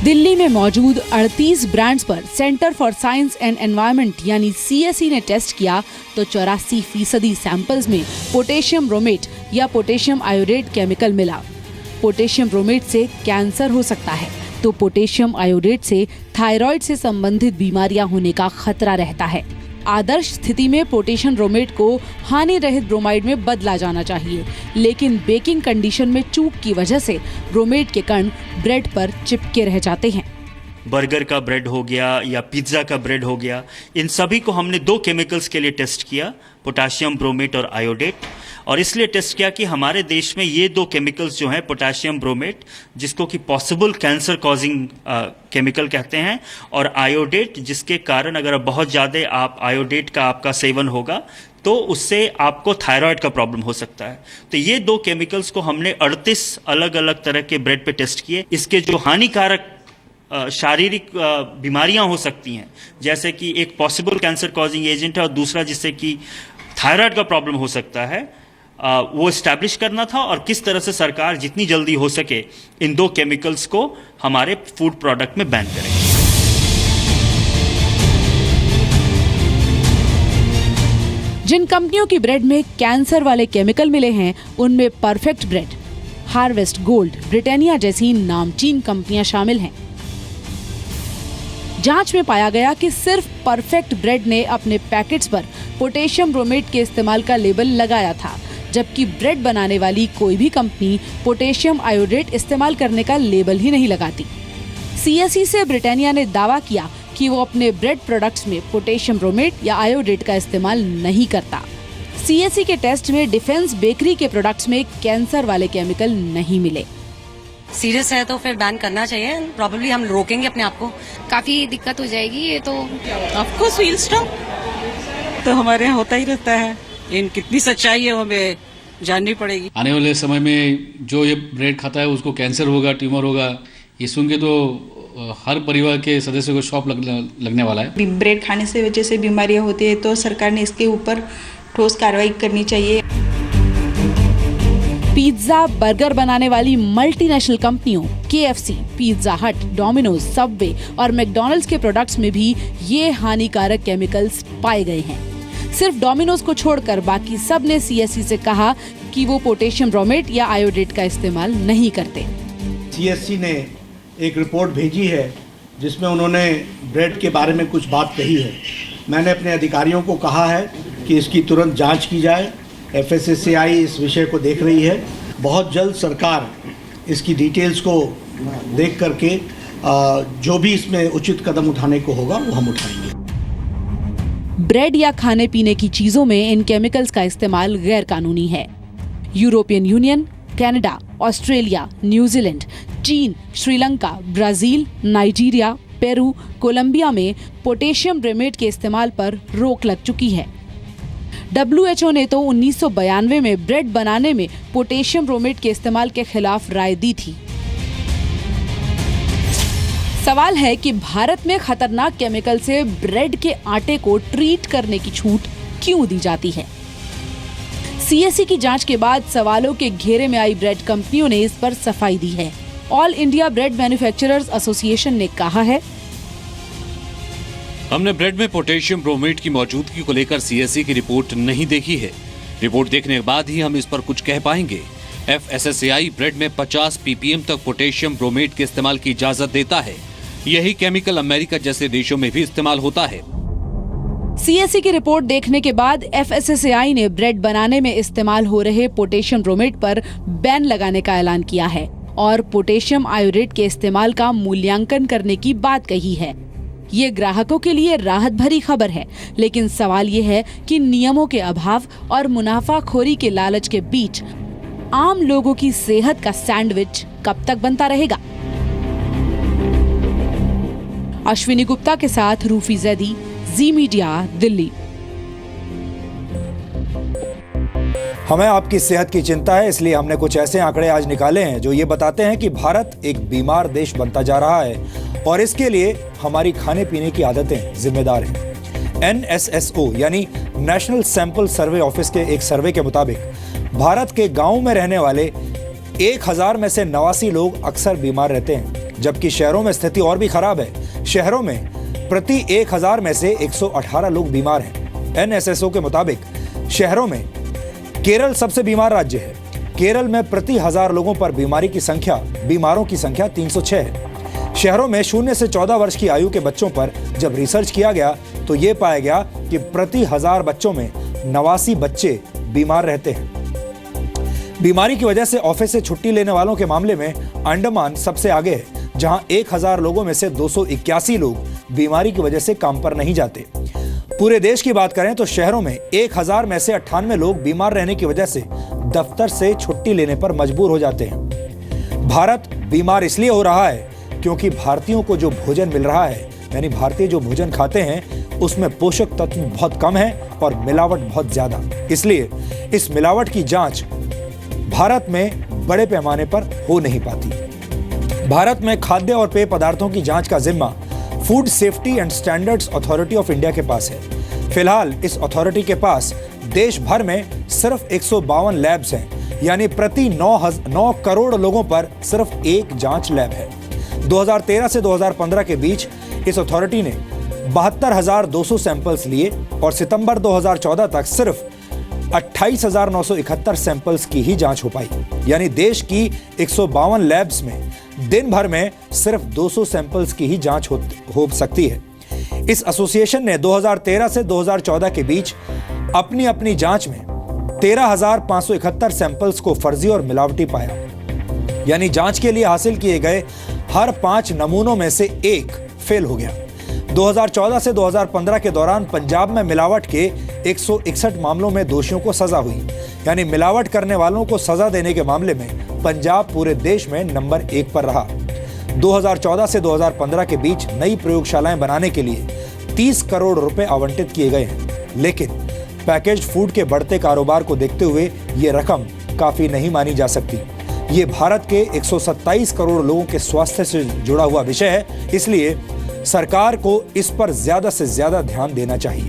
दिल्ली में मौजूद 38 ब्रांड्स पर centre for science and environment यानी CSE ने टेस्ट किया तो 84% सैंपल्स में पोटेशियम ब्रोमेट या पोटेशियम आयोडेट केमिकल मिला। पोटेशियम ब्रोमेट से कैंसर हो सकता है तो पोटेशियम आयोडेट से थायराइड से संबंधित बीमारियां होने का खतरा रहता है। आदर्श स्थिति में पोटेशियम ब्रोमेट को हानि रहित ब्रोमाइड में बदला जाना चाहिए, लेकिन बेकिंग कंडीशन में चूक की वजह से ब्रोमेट के कण ब्रेड पर चिपके रह जाते हैं। बर्गर का ब्रेड हो गया या पिज्ज़ा का ब्रेड हो गया, इन सभी को हमने 2 केमिकल्स के लिए टेस्ट किया, पोटेशियम ब्रोमेट और आयोडेट। और इसलिए टेस्ट किया कि हमारे देश में ये 2 केमिकल्स जो हैं, पोटेशियम ब्रोमेट जिसको कि पॉसिबल कैंसर कॉजिंग केमिकल कहते हैं, और आयोडेट जिसके कारण अगर बहुत ज़्यादा आप आयोडेट का आपका सेवन होगा तो उससे आपको थायराइड का प्रॉब्लम हो सकता है। तो ये 2 केमिकल्स को हमने 38 अलग अलग तरह के ब्रेड पे टेस्ट किए। इसके जो हानिकारक शारीरिक बीमारियां हो सकती हैं, जैसे कि एक पॉसिबल कैंसर कॉजिंग एजेंट है और दूसरा जिससे कि थायराइड का प्रॉब्लम हो सकता है, वो एस्टैब्लिश करना था और किस तरह से सरकार जितनी जल्दी हो सके इन 2 केमिकल्स को हमारे फूड प्रोडक्ट में बैन करे। जिन कंपनियों की ब्रेड में कैंसर वाले केमिकल मिले हैं उनमें perfect bread, harvest gold, Britannia जैसी नामचीन कंपनियां शामिल हैं। जांच में पाया गया कि सिर्फ परफेक्ट ब्रेड ने अपने पैकेट्स पर पोटेशियम ब्रोमेट के इस्तेमाल का लेबल लगाया था, जबकि ब्रेड बनाने वाली कोई भी कंपनी पोटेशियम आयोडेट इस्तेमाल करने का लेबल ही नहीं लगाती। CSE से ब्रिटानिया ने दावा किया कि वो अपने ब्रेड प्रोडक्ट्स में पोटेशियम ब्रोमेट या आयोडेट का इस्तेमाल नहीं करता। CSE के टेस्ट में डिफेंस बेकरी के प्रोडक्ट्स में कैंसर वाले केमिकल नहीं मिले। सीरियस है तो फिर बैन करना चाहिए, प्रॉब्लली हम रोकेंगे अपने आप को। काफी दिक्कत हो जाएगी ये तो। ऑफ कोर्स वील स्टॉप, तो हमारे यहाँ होता ही रहता है। इन कितनी सच्चाई है वो हमें जाननी पड़ेगी। आने वाले समय में जो ये ब्रेड खाता है उसको कैंसर होगा, ट्यूमर होगा, ये सुन के तो हर परिवार के सदस्य को शॉक लगने वाला है। ब्रेड खाने से वजह से बीमारियां होती है तो सरकार ने इसके ऊपर ठोस कार्रवाई करनी चाहिए। पिज्जा बर्गर बनाने वाली मल्टीनेशनल कंपनियों KFC, पिज्जा हट, डोमिनोज, सबवे और मैकडॉनल्ड्स के प्रोडक्ट्स में भी ये हानिकारक केमिकल्स पाए गए हैं। सिर्फ डोमिनोज को छोड़कर बाकी सब ने CSE से कहा कि वो पोटेशियम ब्रोमेट या आयोडेट का इस्तेमाल नहीं करते। CSE ने एक रिपोर्ट भेजी है जिसमें उन्होंने ब्रेड के बारे में कुछ बात कही है। मैंने अपने अधिकारियों को कहा है कि इसकी तुरंत जांच की जाए। FSSAI इस विषय को देख रही है। बहुत जल्द सरकार इसकी डिटेल्स को देख करके जो भी इसमें उचित कदम उठाने को होगा वो हम उठाएंगे। ब्रेड या खाने पीने की चीजों में इन केमिकल्स का इस्तेमाल गैर कानूनी है। यूरोपियन यूनियन, कनाडा, ऑस्ट्रेलिया, न्यूजीलैंड, Zealand, Sri Lanka, Brazil, Nigeria, Peru, Colombia में पोटेशियम ब्रोमेट के इस्तेमाल पर रोक लग चुकी है। WHO ने तो 1992 में ब्रेड बनाने में पोटेशियम ब्रोमेट के इस्तेमाल के खिलाफ राय दी थी। सवाल है कि भारत में खतरनाक केमिकल से ब्रेड के आटे को ट्रीट करने की छूट क्यों दी जाती है? CSE की जांच के बाद सवालों के घेरे में आई ब्रेड कंपनियों ने इस पर सफाई दी है। All India bread manufacturers association ने कहा है, हमने ब्रेड में पोटेशियम ब्रोमेट की मौजूदगी को लेकर CSE की रिपोर्ट नहीं देखी है। रिपोर्ट देखने के बाद ही हम इस पर कुछ कह पाएंगे। FSSAI ब्रेड में 50 ppm तक पोटेशियम ब्रोमेट के इस्तेमाल की इजाजत देता है। यही केमिकल अमेरिका जैसे देशों में भी इस्तेमाल होता है। CSE की रिपोर्ट देखने के बाद FSSAI ने ब्रेड बनाने में इस्तेमाल हो रहे पोटेशियम ब्रोमेट पर बैन लगाने का ऐलान किया है और पोटेशियम आयोडेट के इस्तेमाल का मूल्यांकन करने की बात कही है। ये ग्राहकों के लिए राहत भरी खबर है, लेकिन सवाल ये है कि नियमों के अभाव और मुनाफाखोरी के लालच के बीच आम लोगों की सेहत का सैंडविच कब तक बनता रहेगा? अश्विनी गुप्ता के साथ रूफी जैदी, जी मीडिया, दिल्ली। हमें आपकी सेहत की चिंता है, इसलिए हमने कुछ ऐसे आंकड़े आज निकाले हैं जो ये बताते हैं कि भारत एक बीमार देश बनता जा रहा है और इसके लिए हमारी खाने पीने की आदतें जिम्मेदार हैं। NSSO यानी नेशनल सैंपल सर्वे ऑफिस के एक सर्वे के मुताबिक भारत के गांवों में रहने वाले 1000 में से 89 लोग अक्सर बीमार रहते हैं, जबकि शहरों में स्थिति और भी खराब है। शहरों में प्रति 1000 में से 118 लोग बीमार हैं। एनएसएसओ के मुताबिक शहरों में केरल सबसे बीमार राज्य है। केरल में प्रति 1000 लोगों पर बीमारों की संख्या 306 है। शहरों में 0 से 14 वर्ष की आयु के बच्चों पर जब रिसर्च किया गया तो ये पाया गया कि प्रति 1000 बच्चों में 89 बच्चे बीमार रहते हैं। बीमारी की वजह से ऑफिस से छुट्टी लेने वालों के मामले में अंडमान सबसे आगे है, जहां 1000 लोगों में से 281 लोग बीमारी की वजह से काम पर नहीं जाते। पूरे देश की बात करें तो शहरों में 1000 में से 98 लोग बीमार रहने की वजह से दफ्तर से छुट्टी लेने पर मजबूर हो जाते हैं। भारत बीमार इसलिए हो रहा है क्योंकि भारतीयों को जो भोजन मिल रहा है, यानी भारतीय जो भोजन खाते हैं, उसमें पोषक तत्व बहुत कम है और मिलावट बहुत ज्यादा। इसलिए इस मिलावट की जांच भारत में बड़े पैमाने पर हो नहीं पाती। भारत में खाद्य और पेय पदार्थों की जांच का जिम्मा food safety and standards authority of India के पास है। फिलहाल इस अथॉरिटी के पास देश भर में सिर्फ 152 लैब्स हैं, यानी प्रति 9 करोड़ लोगों पर सिर्फ एक जांच लैब है। 2013 से 2015 के बीच इस अथॉरिटी ने 72,200 सैंपल्स लिए और सितंबर 2014 तक सिर्फ 28,971 सैंपल्स की ही जांच हो पाई। यानी देश की 152 लैब्स में दिन भर में सिर्फ 200 सैंपल्स की ही जांच हो सकती है। इस एसोसिएशन ने 2013 से 2014 के बीच अपनी अपनी जांच में 13,571 सैंपल्स को फर्जी और मिलावटी पाया। यानी जांच के लिए हासिल किए गए हर 5 नमूनों में से एक फेल हो गया। 2014 से 2015 के दौरान पंजाब में मिलावट के 161 मामलों में दोषियों को सजा हुई। यानी मिलावट करने वालों को सजा देने के मामले में पंजाब पूरे देश में नंबर 1 पर रहा। 2014 से 2015 के बीच नई प्रयोगशालाएं बनाने के लिए 30 करोड़ रुपए आवंटित किए गए हैं, लेकिन पैकेज्ड फूड के बढ़ते कारोबार को देखते हुए ये रकम काफी नहीं मानी जा सकती। ये भारत के 127 करोड़ लोगों के स्वास्थ्य से जुड़ा हुआ विषय है, इसलिए सरकार को इस पर ज्यादा से ज्यादा ध्यान देना चाहिए।